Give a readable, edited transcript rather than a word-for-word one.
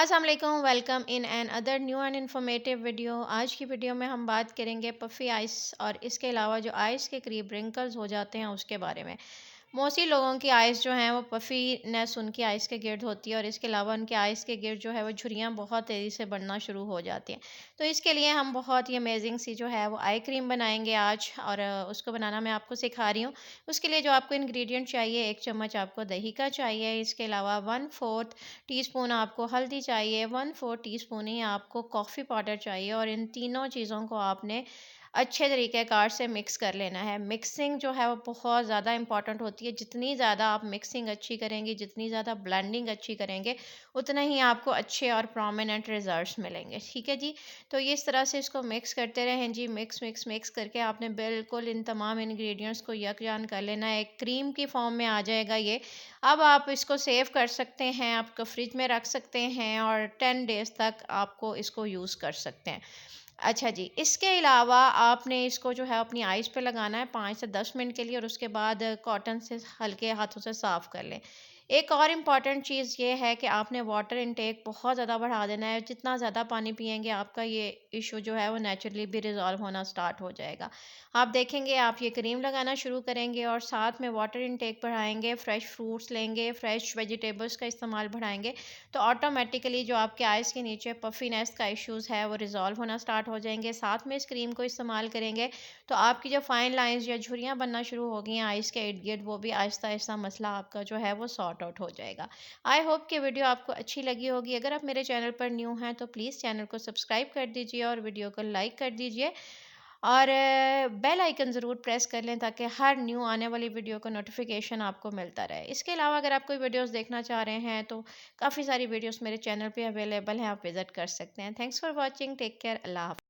अस्सलाम वालेकुम, welcome in an other new and informative video. आज की वीडियो में हम बात करेंगे पफ़ी आइस और इसके अलावा जो आइस के करीब रिंकल्स हो जाते हैं उसके बारे में। मोस्टली लोगों की आइस जो हैं वो पफ़ीनेस उनकी आइस के गिर्द होती है और इसके अलावा उनके आइस के गिर्द जो है वो झुर्रियाँ बहुत तेज़ी से बढ़ना शुरू हो जाती हैं। तो इसके लिए हम बहुत ही अमेजिंग सी जो है वो आई क्रीम बनाएंगे आज, और उसको बनाना मैं आपको सिखा रही हूँ। उसके लिए जो आपको इंग्रेडिएंट चाहिए, 1 चम्मच आपको दही का चाहिए। इसके अलावा 1/4 टीस्पून आपको हल्दी चाहिए, 1/4 टीस्पून ही आपको कॉफ़ी पाउडर चाहिए, और इन तीनों चीज़ों को आपने अच्छे तरीक़ेकार से मिक्स कर लेना है। मिक्सिंग जो है वो बहुत ज़्यादा इम्पोर्टेंट होती है। जितनी ज़्यादा आप मिक्सिंग अच्छी करेंगी, जितनी ज़्यादा ब्लेंडिंग अच्छी करेंगे, उतना ही आपको अच्छे और प्रोमिनेंट रिज़ल्ट्स मिलेंगे। ठीक है जी? तो ये इस तरह से इसको मिक्स करते रहें जी। मिक्स, मिक्स, मिक्स करके आपने बिल्कुल इन तमाम इंग्रीडिएंट्स को यकजान कर लेना है। एक क्रीम की फ़ॉर्म में आ जाएगा ये। अब आप इसको सेव कर सकते हैं, आपको फ्रिज में रख सकते हैं और 10 डेज़ तक आपको इसको यूज़ कर सकते हैं। अच्छा जी, इसके अलावा आपने इसको जो है अपनी आइज़ पे लगाना है 5 से 10 मिनट के लिए, और उसके बाद कॉटन से हल्के हाथों से साफ़ कर लें। एक और इम्पॉर्टेंट चीज़ ये है कि आपने वाटर इनटेक बहुत ज़्यादा बढ़ा देना है। जितना ज़्यादा पानी पिएँगे, आपका ये इश्यू जो है वो नेचुरली भी रिज़ॉल्व होना स्टार्ट हो जाएगा। आप देखेंगे, आप ये क्रीम लगाना शुरू करेंगे और साथ में वाटर इनटेक बढ़ाएँगे, फ्रेश फ्रूट्स लेंगे, फ्रेश वेजिटेबल्स का इस्तेमाल बढ़ाएँगे, तो ऑटोमेटिकली जो आपके आइज़ के नीचे पफ़ीनेस का इश्यूज़ है वो रिज़ॉल्व होना स्टार्ट हो जाएँगे। साथ में इस क्रीम को इस्तेमाल करेंगे तो आपकी जो फाइन लाइन्स या झुर्रियाँ बनना शुरू हो गई हैं आइज़ के इर्द-गिर्द, वो भी आहिस्ता-आहिस्ता मसला आपका जो है वो सॉर्ट आउट हो जाएगा। आई होप कि वीडियो आपको अच्छी लगी होगी। अगर आप मेरे चैनल पर न्यू हैं तो प्लीज़ चैनल को सब्सक्राइब कर दीजिए और वीडियो को लाइक कर दीजिए, और बेल आइकन ज़रूर प्रेस कर लें ताकि हर न्यू आने वाली वीडियो का नोटिफिकेशन आपको मिलता रहे। इसके अलावा अगर आप कोई वीडियोस देखना चाह रहे हैं तो काफ़ी सारी वीडियोस मेरे चैनल पे अवेलेबल हैं, आप विज़िट कर सकते हैं। Thanks for watching, take care, अल्लाह हाफ़िज़।